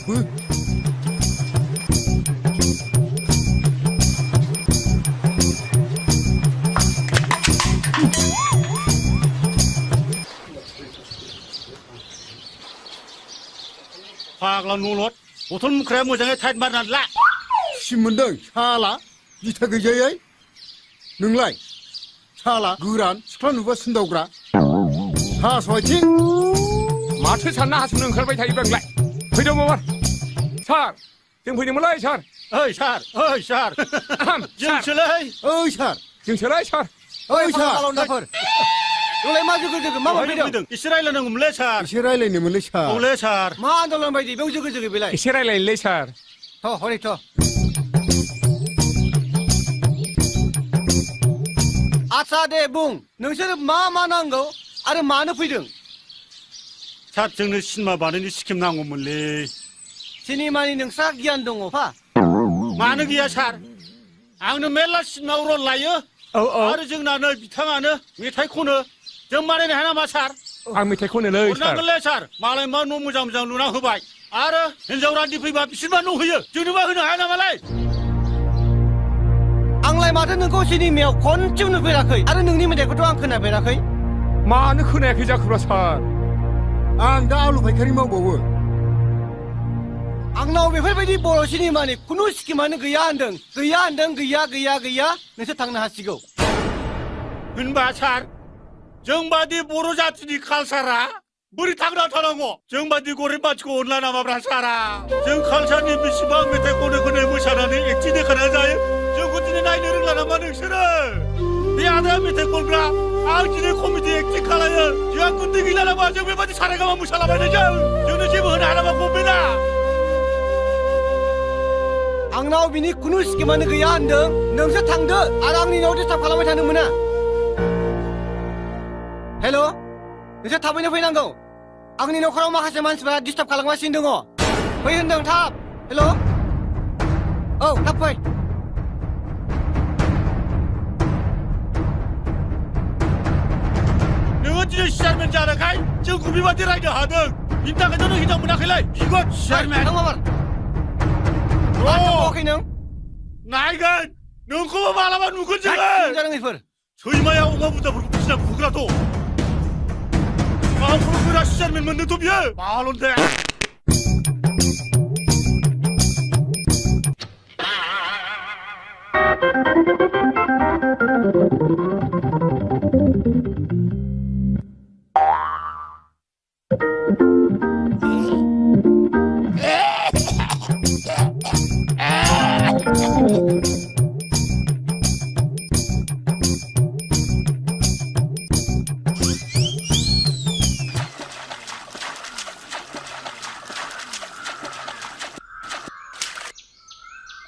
फाग्ला नुलद बथल मुख्राया मोजाङै टाइट मारनानै ला सिम मोनदों साला दिथा गैजायै नोंलाय साला गोरान सिख्ला नुबा सिन्दावग्रा हास'आइथिं माथो सानना हासुनो ओंखारबाय थायो नोंलाय फैदो माबार सार जों फैदोंमोनलै सार ओइ सार जोंसोलै ओइ सार जोंसोलै सार ओइ सार नोंलाय मा जोगो मा फैदों एसे रायलायनांगौमोनलै सार एसे रायलायनोमोनलै सार औलै सार मा आन्दलन बायदि बेयाव जोगो बेलाय एसे रायलायनोलै सार हरै आच्छा दे बुं नोंसोर मा नांगौ आरो मानो फैदों सार जोंनो सिनेमा बानायनो स्किम नांगौमोनलै सिनेमानि नोंस्रा गियान दङ फा मानो गैया सार आंनो मेरला सिनेमायाव रल लायो आरो जोंना नै बिथाङानो मेथाइ खनो जों बानायनो हाया नामा सार आं मेथाइ खनोलै सार हरनांगोनलै सार मालाय मा न' मोजां लुना होबाय आरो हिनजाव रान्दि फैबा बिसोरबा न' होयो जोंनोबा होनो हाया नामालाय आंलाय माथो नोंखौ सिनेमायाव खनसेबो नुफेराखै आरो नोंनि मेथाइखौथ' आं खोनाफेराखै मानो खोनायाखै जाखोब्रा सार आं दा आलु फायखारि मावबावो आंनाव बेफोरबायदि बर' सिनेमानि खुनु स्किमानो गैया होनदों गैया नोंसोर थांनो हासिगौ होनबा सार जोंबादि बर' जातिनि कालसारा बोरै थांना थानांगौ जोंबादि गरिब मानसिखौ अनला नामाब्रा सारा जों कालसारनि बेसेबां मेथाइ खनै मोसानानै एक्टिं देखायनानै जायो जोंखौ दिनै नायनो रोंला नामा नोंसोरो बे आदाया मेथाइ खनग्रा आं दिनै कमेडि एक्टिं खालायो जोंहा गुन्दै गैला नामा जों बेबादि सारायगामा मोसालाबायनायजों जोंनो जेबो होनो हाया नामा गभर्नमेन्टआ आंनाव बिनि खुनु स्किमानो गैया होनदों नोंसोर थांदो आरो आंनि न'आव डिस्टार्ब खालामबाय थानो मोना हेल' नोंसोर थाबैनो फैनांगौ आंनि न'खराव माखासे मानसिफोरा डिस्टार्ब खालामगासिनो दङ फै होनदों थाब हेल' औ थाब फै नोङो दिनै चेयारमेन जानोखाय जोंखौ बेबादि रायनो हादों बिनि थाखायथ' नों हिनजाव मोनाखैलै बिगद चेयारमेन नों नायगोन नोंखौबो मालाबा नुगोन जोङो जानाङैफोर सैमाया अमा बुन्दाफोरखौ फिसिना बुग्राथ' माबाफोर गोरा चेयारमेन मोनदोंथ' बियो माल'न दे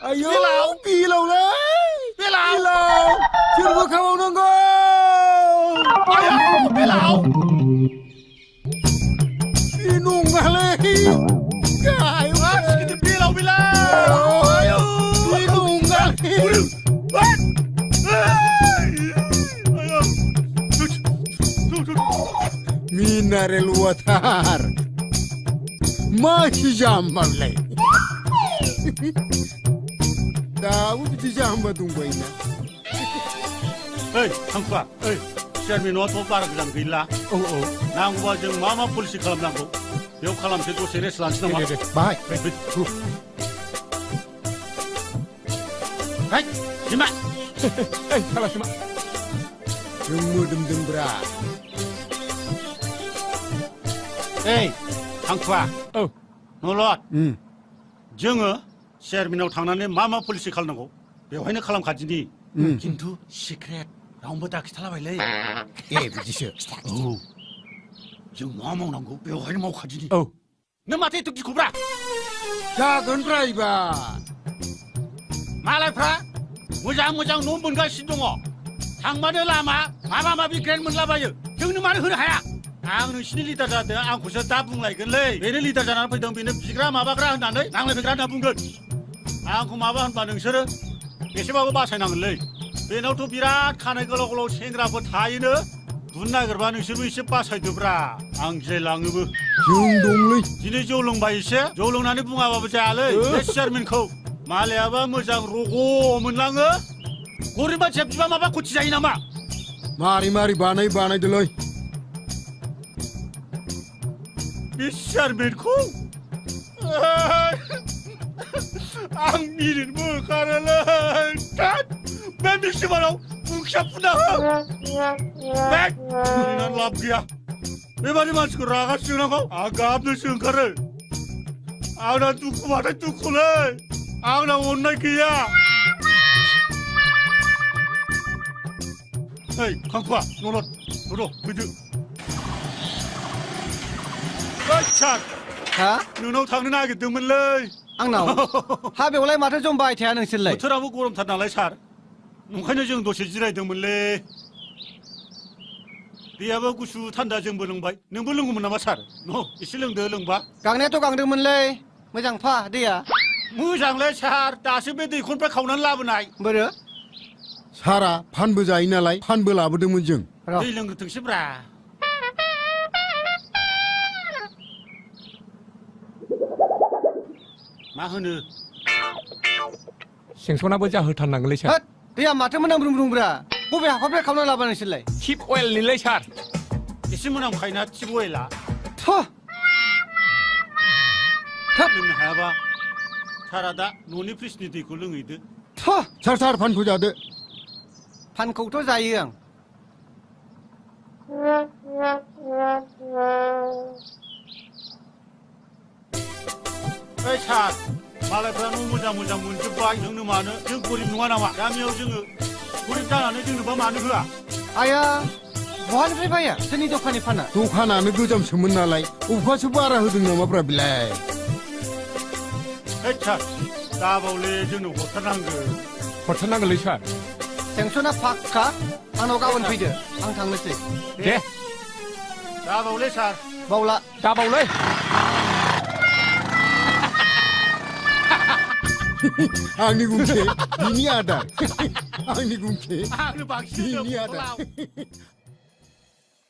आयौ बिलावलै बिलाव सोरबो खामावनांगौ आयौ बिलाव बे नङालै गाहाय बिलाव आयौ बे नङालै मिनारेल वाटार मा जाम्बालाय दाबो बिदि जाम्बा दंबायोना ओइ थांखुआ ओइ चेयारमेन न'आथ' बारा गोजान गैला नांगौबा जों मा पलिसि खालामनांगौ बेयाव खालामसै दसे रेस्ट लानोसै नामा बाहाय सिमा खालामसै मा जों मोदोमदोंब्रा ओइ थांखुआ नलद जोङो चेयारमेनाव थांनानै मा पलिसि खालामनांगौ बेवहायनो खालामखादिनि खिन्थु सिक्रेट रावनोबो दाखिथालाबायलै बिदिसो जों मा मावनांगौ बेवहायनो मावखादिनि नों माथो एथ' गिखौब्रा जागोनब्रा एबार मालायफ्रा मोजां न' मोनगासिनो दङ थांबानो लामा माबा ग्रेन्ड मोनलाबायो जोंनो मानो होनो हाया आं नोंसिनि लिडार जादों आंखौसो दा बुंलायगोनलै बेनो लिडार जानानै फैदों बेनो बिग्रा माबाग्रा होननानै नांलायफैग्रा होनना बुंगोन आंखौ माबा होनबा नोंसोरो एसेबाबो बासायनांगोनलै बेनावथ' बिराद खानाय गोलाव सेंग्राफोर थायोनो बुनो नागिरबा नोंसोरबो एसे बासायदोब्रा आं जेलाङोबो जों दंलै दिनै जौ लोंबाय एसे जौ लोंनानै बुङाबाबो जायालै बे चेयारमेनखौ मालायाबा मोजां रग' मोनलाङो गरिब मानसिया बिबा माबा खथि जायो नामा मारै मारै बानायदोलै बे चेयारमेनखौ आं मिनिनोबो ओंखारोलै बे मिसिमानाव ओंख्रिया फुना हो मिनिनानै लाब गैया बेबादि मानसिखौ रागा जोंनांगौ आं गाबनोसो ओंखारो आंना दुखुबाथाय दुखुलै आंना अननाय गैया ओइ खांखुवा नलद र' फैदो ओइ सार हा नोंनाव थांनो नागिरदोंमोनलै आंनाव हा बेवलाय माथो जमबाय थाया नोंसोरलाय बोथोराबो गरमथार नालाय सार ओंखायनो जों दसे जिरायदोंमोनलै दैयाबो गुसु थान्दा जोंबो लोंबाय नोंबो लोंगौमोन नामा सार न एसे लोंदो लोंबा गांनायाथ' गांदोंमोनलै मोजां फा दैया मोजांलै सार दासो बे दैखरनिफ्राय खावनानै लाबोनाय बोरो सारा फानबो जायो नालाय फानबो लाबोदोंमोन जों र' दै लोंग्रोथोंसै ब्रा मा होनो सेंसनाबो जाहोथारनांगोनलै सार होद दैया माथो मोनाम रुमब्रा बबे हाखरनिफ्राय खावना लाबोआ नोंसोरलाय किप अइलनिलै सार एसे मोनामखायोना टिब अइला थ' लोंनो हायाबा सारा दा न'नि फ्रिजनि दैखौ लोंहैदो थ' सार फानखौ जादो फानखौथ' जायो आं ओइ सार मालायफ्रा न' मोजां मोजां मोनजोब्बाय जोंनो मानो जों गरिब नङा नामा गामियाव जोङो गरिब जानानै जोंनोबा मानो होआ आया बहानिफ्राय बाया सोरनि दखाननि फाना दखानानो गोजामसोमोन नालाय अबेखासो बारा होदों नामाब्रा बिलाय ओइ सार दाबावले जोंनो हरथारनांगोनलै सार सेंसना फाक्का आंनाव गाबोन फैदो आं थांनोसै दे दाबावले सार बावला दाबावलै आंनि गंसे बिनि आदार आंनि गंसे आंनो बांसिन बिनि आदार